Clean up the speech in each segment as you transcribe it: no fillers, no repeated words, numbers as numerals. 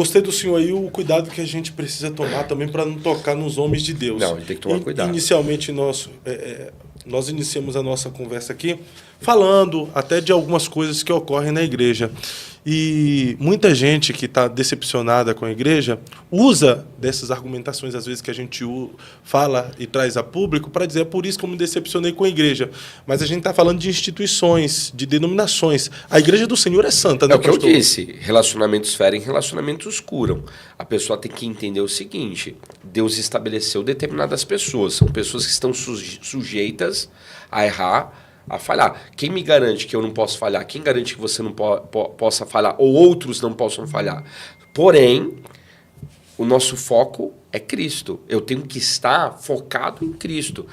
Gostei do senhor aí, o cuidado que a gente precisa tomar também para não tocar nos homens de Deus. Não, a gente tem que tomar cuidado. Inicialmente, nós iniciamos a nossa conversa aqui falando até de algumas coisas que ocorrem na igreja. E muita gente que está decepcionada com a igreja usa dessas argumentações, às vezes, que a gente fala e traz a público, para dizer, é por isso que eu me decepcionei com a igreja. Mas a gente está falando de instituições, de denominações. A igreja do Senhor é santa, né, É o que pastor? eu disse, relacionamentos ferem, relacionamentos curam. A pessoa tem que entender o seguinte, Deus estabeleceu determinadas pessoas, são pessoas que estão sujeitas a errar, a falhar. Quem me garante que eu não posso falhar? Quem garante que você não possa falhar? Ou outros não possam falhar? Porém, o nosso foco é Cristo. Eu tenho que estar focado em Cristo.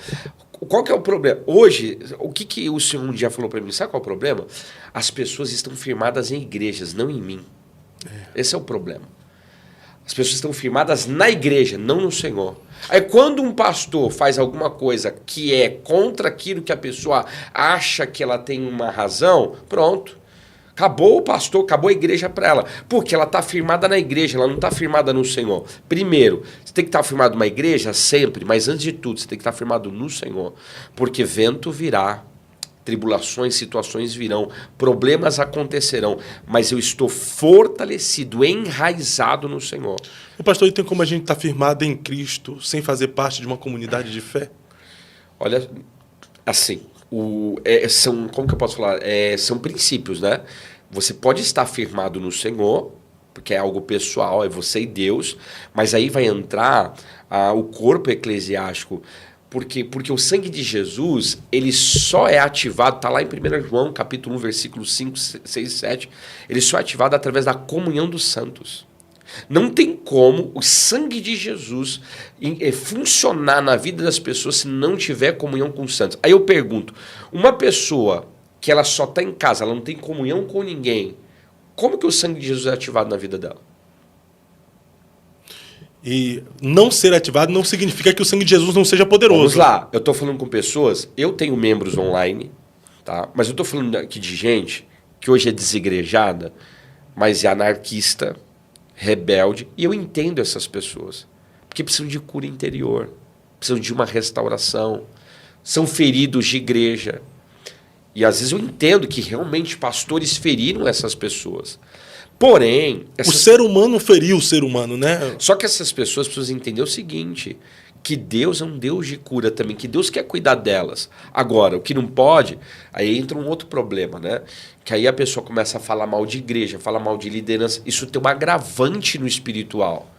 Qual que é o problema? Hoje, o que o senhor um dia falou para mim? Sabe qual é o problema? As pessoas estão firmadas em igrejas, não em mim. Esse é o problema. As pessoas estão firmadas na igreja, não no Senhor. Aí quando um pastor faz alguma coisa que é contra aquilo que a pessoa acha que ela tem uma razão, pronto. Acabou o pastor, acabou a igreja para ela. Porque ela está firmada na igreja, ela não está firmada no Senhor. Primeiro, você tem que estar firmado numa igreja sempre, mas antes de tudo, você tem que estar firmado no Senhor. Porque vento virá, tribulações, situações virão, problemas acontecerão, mas eu estou fortalecido, enraizado no Senhor. O pastor, e tem como a gente estar firmado em Cristo sem fazer parte de uma comunidade de fé? Olha, assim, como que eu posso falar? São princípios, né? Você pode estar firmado no Senhor, porque é algo pessoal, é você e Deus, mas aí vai entrar o corpo eclesiástico. Porque o sangue de Jesus, ele só é ativado, está lá em 1 João, capítulo 1, versículos 5, 6 e 7, ele só é ativado através da comunhão dos santos. Não tem como o sangue de Jesus funcionar na vida das pessoas se não tiver comunhão com os santos. Aí eu pergunto, uma pessoa que ela só está em casa, ela não tem comunhão com ninguém, como que o sangue de Jesus é ativado na vida dela? E não ser ativado não significa que o sangue de Jesus não seja poderoso. Vamos lá, eu estou falando com pessoas, eu tenho membros online, tá? Mas eu estou falando aqui de gente que hoje é desigrejada, mas é anarquista, rebelde, e eu entendo essas pessoas, porque precisam de cura interior, precisam de uma restauração, são feridos de igreja, e às vezes eu entendo que realmente pastores feriram essas pessoas. Porém... O ser humano feriu o ser humano, né? Só que essas pessoas precisam entender o seguinte, que Deus é um Deus de cura também, que Deus quer cuidar delas. Agora, o que não pode, aí entra um outro problema, né? Que aí a pessoa começa a falar mal de igreja, falar mal de liderança. Isso tem um agravante no espiritual.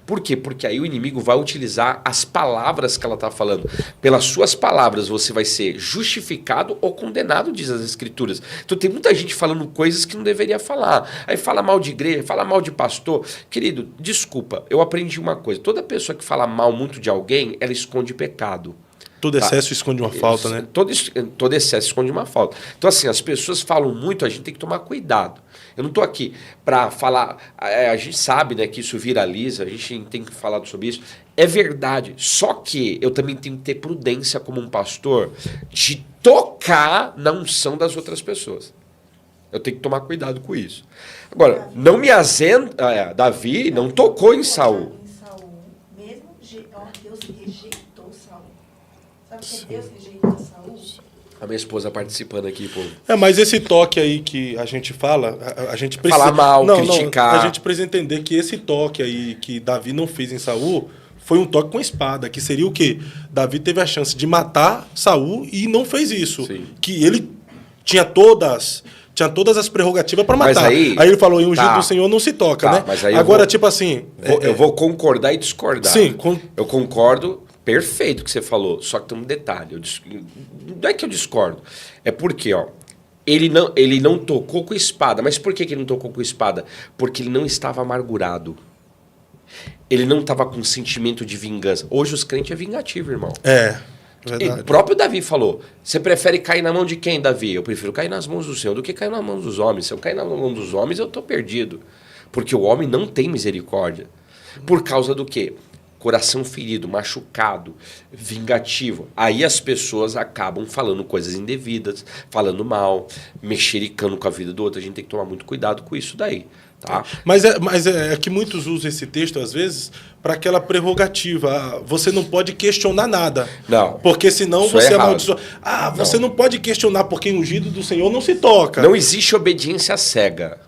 Por quê? Porque aí o inimigo vai utilizar as palavras que ela está falando. Pelas suas palavras você vai ser justificado ou condenado, diz as Escrituras. Então tem muita gente falando coisas que não deveria falar. Aí fala mal de igreja, fala mal de pastor. Querido, desculpa, eu aprendi uma coisa. Toda pessoa que fala mal muito de alguém, ela esconde pecado. Todo excesso esconde uma falta, né? Todo excesso esconde uma falta. Então, assim, as pessoas falam muito, a gente tem que tomar cuidado. Eu não estou aqui para falar... A gente sabe, né, que isso viraliza, a gente tem que falar sobre isso. É verdade. Só que eu também tenho que ter prudência como um pastor de tocar na unção das outras pessoas. Eu tenho que tomar cuidado com isso. Agora, não me azenda... Davi não tocou em Saul. Mesmo Deus rejeitou Saul. Sabe que Deus rejeitou Saul? A minha esposa participando aqui, pô. Mas esse toque aí que a gente fala, a gente precisa... Falar mal, criticar. A gente precisa entender que esse toque aí que Davi não fez em Saul foi um toque com espada, que seria o quê? Davi teve a chance de matar Saul e não fez isso. Sim. Que ele tinha todas as prerrogativas para matar. Aí ele falou, em ungido do Senhor não se toca, né? Mas aí agora, tipo assim... Eu vou concordar e discordar. Sim. Eu concordo, perfeito o que você falou, só que tem um detalhe. Não é que eu discordo, é porque, ele não tocou com espada. Mas por que ele não tocou com espada? Porque ele não estava amargurado. Ele não estava com sentimento de vingança. Hoje os crentes é vingativo, irmão. Verdade. O próprio Davi falou, você prefere cair na mão de quem, Davi? Eu prefiro cair nas mãos do Senhor do que cair na mão dos homens. Se eu cair na mão dos homens, eu estou perdido. Porque o homem não tem misericórdia. Por causa do quê? Coração ferido, machucado, vingativo. Aí as pessoas acabam falando coisas indevidas, falando mal, mexericando com a vida do outro. A gente tem que tomar muito cuidado com isso daí. Tá? Mas é que muitos usam esse texto, às vezes, para aquela prerrogativa. Você não pode questionar nada. Não. Porque senão Isso você é errado. amaldiçoa. Você não pode questionar porque ungido do Senhor não se toca. Não existe obediência cega.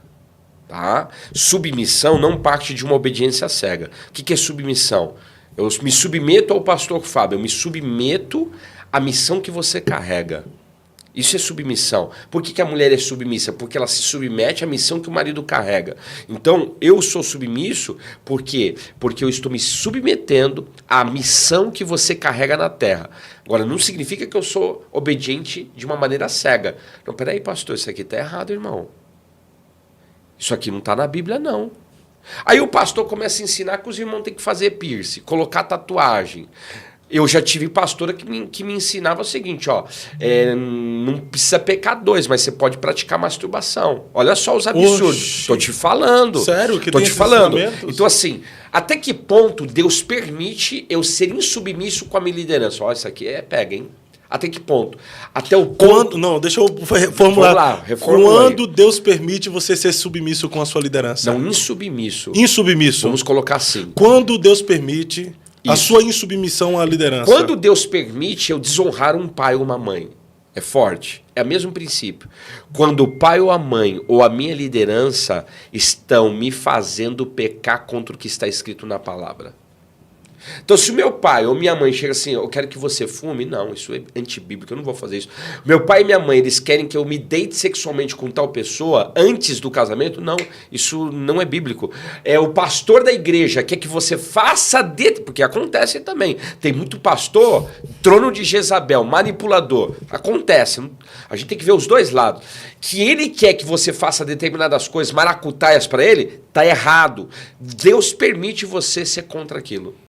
Tá? Submissão não parte de uma obediência cega. O que é submissão? Eu me submeto ao pastor Fábio, eu me submeto à missão que você carrega. Isso é submissão. Por que a mulher é submissa? Porque ela se submete à missão que o marido carrega. Então, eu sou submisso por quê? Porque eu estou me submetendo à missão que você carrega na terra. Agora, não significa que eu sou obediente de uma maneira cega. Não, peraí, pastor, isso aqui está errado, irmão. Isso aqui não está na Bíblia, não. Aí o pastor começa a ensinar que os irmãos têm que fazer piercing, colocar tatuagem. Eu já tive pastora que me ensinava o seguinte, ó, não precisa pecar dois, mas você pode praticar masturbação. Olha só os absurdos. Oxi. Tô te falando. Sério? Que Tô tem te esses falando. ensinamentos? Então, assim, até que ponto Deus permite eu ser insubmisso com a minha liderança? Ó, isso aqui pega, hein? Até que ponto? Até o ponto... Não, deixa eu reformular. Reformula Quando Deus permite você ser submisso com a sua liderança? Não, insubmisso. Insubmisso. Vamos colocar assim. Quando Deus permite a Isso. sua insubmissão à liderança? Quando Deus permite eu desonrar um pai ou uma mãe, é forte, é o mesmo princípio. Quando o pai ou a mãe ou a minha liderança estão me fazendo pecar contra o que está escrito na palavra. Então, se o meu pai ou minha mãe chega assim, eu quero que você fume, não, isso é antibíblico, eu não vou fazer isso. Meu pai e minha mãe, eles querem que eu me deite sexualmente com tal pessoa antes do casamento? Não, isso não é bíblico. O pastor da igreja quer que você faça porque acontece também. Tem muito pastor, trono de Jezabel, manipulador. Acontece. A gente tem que ver os dois lados. Que ele quer que você faça determinadas coisas, maracutaias para ele, tá errado. Deus permite você ser contra aquilo.